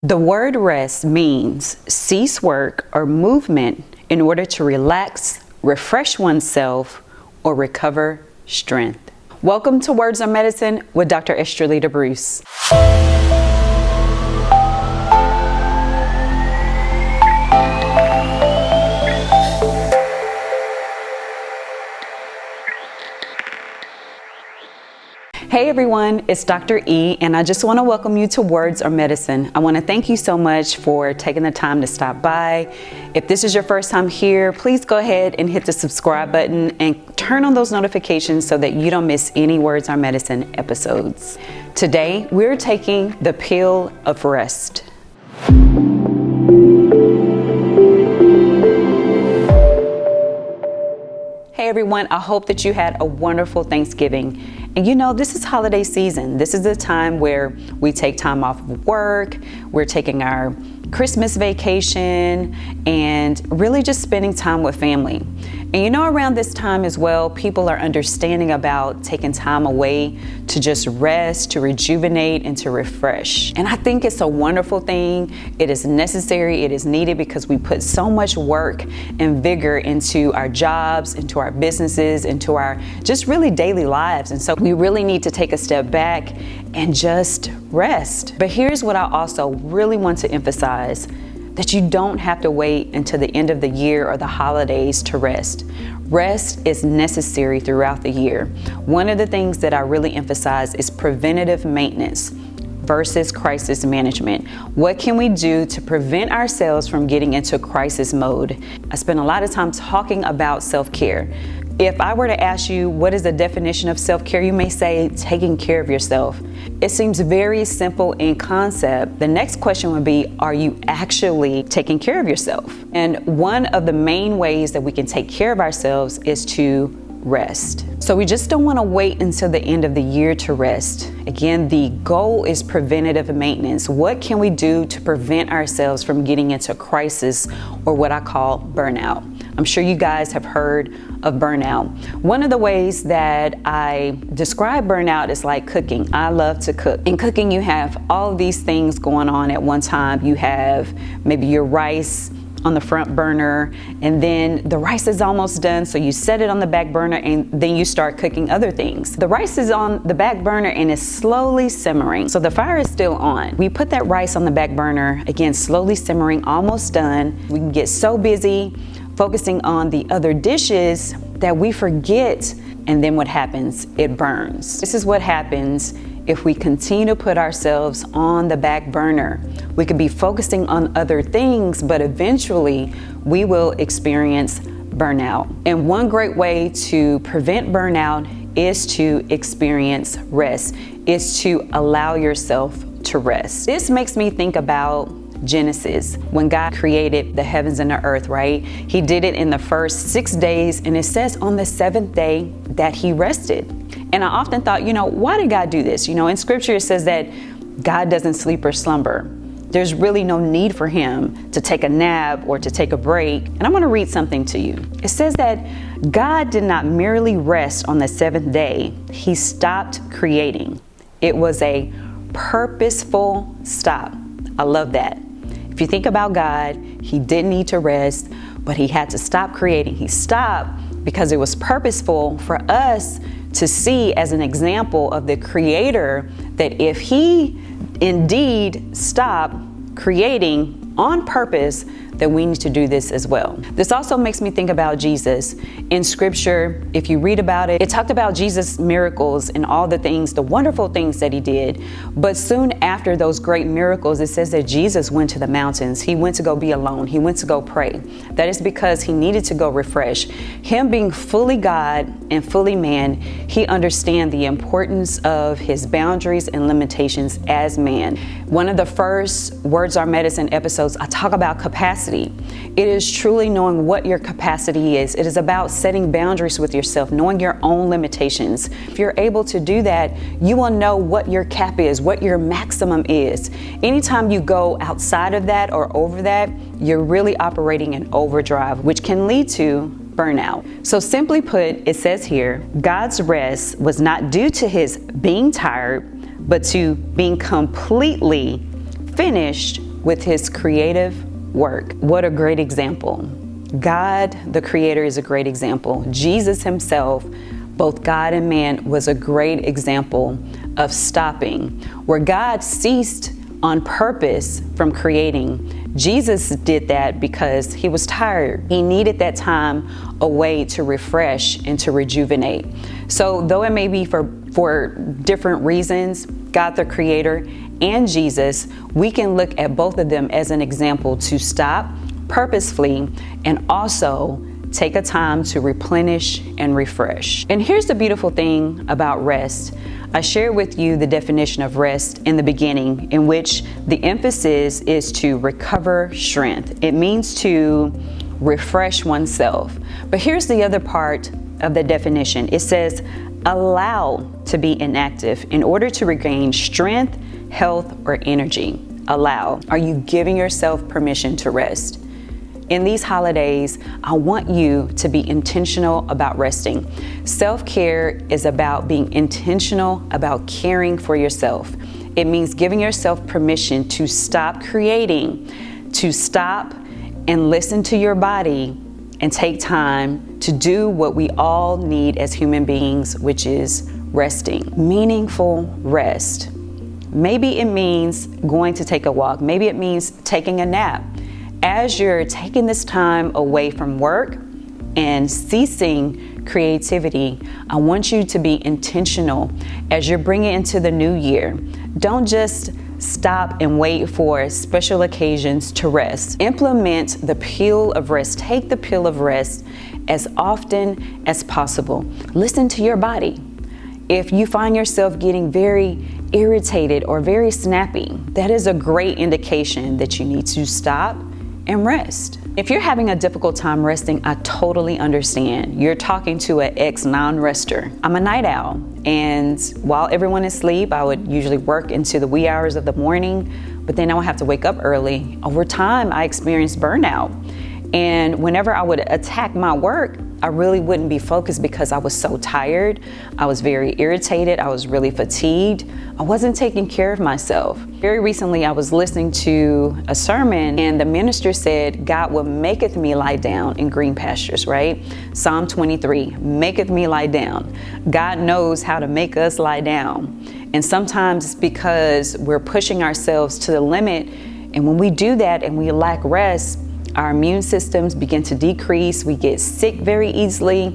The word rest means cease work or movement in order to relax, refresh oneself, or recover strength. Welcome to Words on Medicine with Dr. Estrelita Bruce. Hey everyone, it's Dr. E, and I just want to welcome you to Words on Medicine. I want to thank you so much for taking the time to stop by. If this is your first time here, please go ahead and hit the subscribe button and turn on those notifications so that you don't miss any Words on Medicine episodes. Today, we're taking the pill of rest. Hey everyone, I hope that you had a wonderful Thanksgiving. And you know, this is holiday season. This is the time where we take time off of work, we're taking our Christmas vacation, and really just spending time with family. And you know, around this time as well, people are understanding about taking time away to just rest, to rejuvenate, and to refresh. And I think it's a wonderful thing. It is necessary, it is needed, because we put so much work and vigor into our jobs, into our businesses, into our just really daily lives. And so we really need to take a step back and just rest. But here's what I also really want to emphasize: that you don't have to wait until the end of the year or the holidays to rest. Rest is necessary throughout the year. One of the things that I really emphasize is preventative maintenance versus crisis management. What can we do to prevent ourselves from getting into crisis mode? I spend a lot of time talking about self-care. If I were to ask you what is the definition of self-care, you may say taking care of yourself. It seems very simple in concept. The next question would be, are you actually taking care of yourself? And one of the main ways that we can take care of ourselves is to rest. So we just don't want to wait until the end of the year to rest. Again, the goal is preventative maintenance. What can we do to prevent ourselves from getting into crisis, or what I call burnout? I'm sure you guys have heard of burnout. One of the ways that I describe burnout is like cooking. I love to cook. In cooking, you have all of these things going on at one time. You have maybe your rice on the front burner, and then the rice is almost done, so you set it on the back burner, and then you start cooking other things. The rice is on the back burner and is slowly simmering, so the fire is still on. We put that rice on the back burner, again, slowly simmering, almost done. We can get so busy focusing on the other dishes that we forget, and then what happens? It burns. This is what happens if we continue to put ourselves on the back burner. We could be focusing on other things, but eventually we will experience burnout. And one great way to prevent burnout is to experience rest, is to allow yourself to rest. This makes me think about Genesis, when God created the heavens and the earth, right? He did it in the first 6 days, and it says on the seventh day that he rested. And I often thought, why did God do this? In scripture it says that God doesn't sleep or slumber. There's really no need for him to take a nap or to take a break. And I'm going to read something to you. It says that God did not merely rest on the seventh day. He stopped creating. It was a purposeful stop. I love that. If you think about God, he didn't need to rest, but he had to stop creating. He stopped because it was purposeful for us to see as an example of the Creator that if he indeed stopped creating on purpose, that we need to do this as well. This also makes me think about Jesus. In scripture, if you read about it, it talked about Jesus' miracles and all the things, the wonderful things that he did. But soon after those great miracles, it says that Jesus went to the mountains. He went to go be alone. He went to go pray. That is because he needed to go refresh. Him being fully God and fully man, he understand the importance of his boundaries and limitations as man. One of the first Words Are Medicine episodes, I talk about capacity. It is truly knowing what your capacity is. It is about setting boundaries with yourself, knowing your own limitations. If you're able to do that, you will know what your cap is, what your maximum is. Anytime you go outside of that or over that, you're really operating in overdrive, which can lead to burnout. So simply put, it says here, God's rest was not due to his being tired, but to being completely finished with his creative work. What a great example. God, the Creator, is a great example. Jesus himself, both God and man, was a great example of stopping. Where God ceased on purpose from creating, Jesus did that because he was tired. He needed that time away to refresh and to rejuvenate. So though it may be for different reasons, God the Creator and Jesus, we can look at both of them as an example to stop purposefully and also take a time to replenish and refresh. And here's the beautiful thing about rest. I shared with you the definition of rest in the beginning, in which the emphasis is to recover strength. It means to refresh oneself. But here's the other part of the definition. It says, allow to be inactive in order to regain strength, health, or energy. Allow. Are you giving yourself permission to rest? In these holidays, I want you to be intentional about resting. Self-care is about being intentional about caring for yourself. It means giving yourself permission to stop creating, to stop and listen to your body and take time to do what we all need as human beings, which is resting. Meaningful rest. Maybe it means going to take a walk. Maybe it means taking a nap. As you're taking this time away from work and ceasing creativity, I want you to be intentional as you're bringing into the new year. Don't just stop and wait for special occasions to rest. Implement the pill of rest. Take the pill of rest as often as possible. Listen to your body. If you find yourself getting very irritated or very snappy, that is a great indication that you need to stop and rest. If you're having a difficult time resting, I totally understand. You're talking to an ex-non-rester. I'm a night owl, and while everyone is asleep, I would usually work into the wee hours of the morning, but then I would have to wake up early. Over time, I experienced burnout. And whenever I would attack my work, I really wouldn't be focused because I was so tired. I was very irritated. I was really fatigued. I wasn't taking care of myself. Very recently, I was listening to a sermon and the minister said, God will maketh me lie down in green pastures, right? Psalm 23, maketh me lie down. God knows how to make us lie down. And sometimes it's because we're pushing ourselves to the limit. And when we do that and we lack rest, our immune systems begin to decrease. We get sick very easily,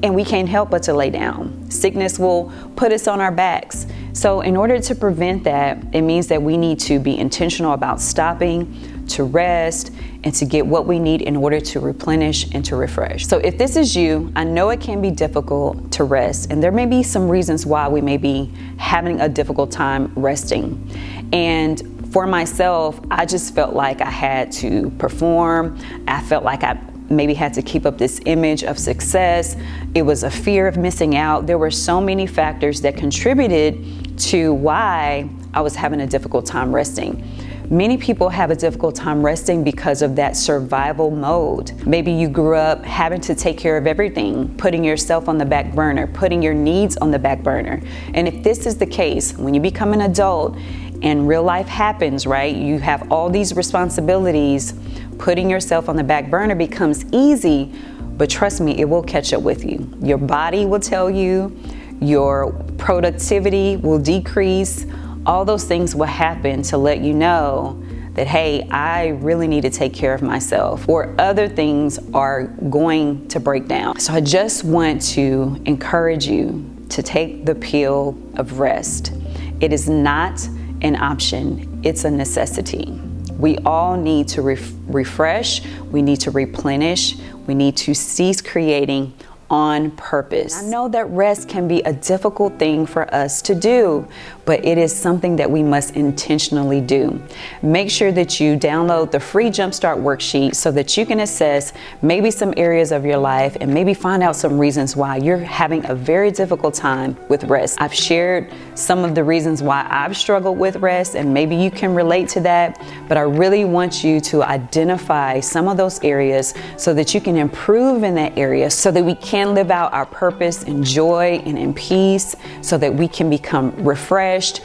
and we can't help but to lay down. Sickness will put us on our backs. So in order to prevent that, it means that we need to be intentional about stopping, to rest, and to get what we need in order to replenish and to refresh. So if this is you, I know it can be difficult to rest, and there may be some reasons why we may be having a difficult time resting. And for myself, I just felt like I had to perform. I felt like I maybe had to keep up this image of success. It was a fear of missing out. There were so many factors that contributed to why I was having a difficult time resting. Many people have a difficult time resting because of that survival mode. Maybe you grew up having to take care of everything, putting yourself on the back burner, putting your needs on the back burner. And if this is the case, when you become an adult and real life happens, right? You have all these responsibilities. Putting yourself on the back burner becomes easy, but trust me, it will catch up with you. Your body will tell you, your productivity will decrease. All those things will happen to let you know that, hey, I really need to take care of myself, or other things are going to break down. So I just want to encourage you to take the pill of rest. It is not an option, it's a necessity. We all need to refresh, we need to replenish, we need to cease creating on purpose. I know that rest can be a difficult thing for us to do, but it is something that we must intentionally do. Make sure that you download the free Jumpstart worksheet so that you can assess maybe some areas of your life and maybe find out some reasons why you're having a very difficult time with rest. I've shared some of the reasons why I've struggled with rest, and maybe you can relate to that, but I really want you to identify some of those areas so that you can improve in that area, so that we can live out our purpose in joy and in peace, so that we can become refreshed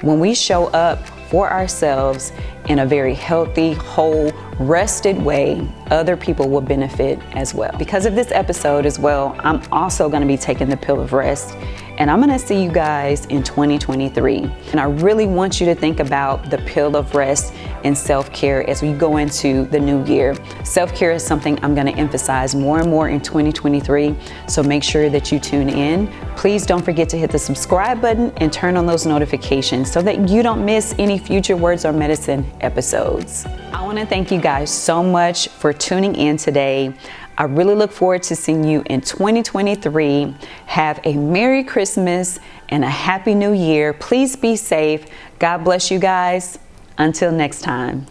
when we show up for ourselves in a very healthy, whole, rested way, other people will benefit as well. Because of this episode as well, I'm also going to be taking the pill of rest, and I'm going to see you guys in 2023. And I really want you to think about the pill of rest and self-care as we go into the new year. Self-care is something I'm going to emphasize more and more in 2023, so make sure that you tune in. Please don't forget to hit the subscribe button and turn on those notifications so that you don't miss any future Words or Medicine episodes. I want to thank you guys so much for tuning in today. I really look forward to seeing you in 2023. Have a Merry Christmas and a Happy New Year. Please be safe. God bless you guys. Until next time.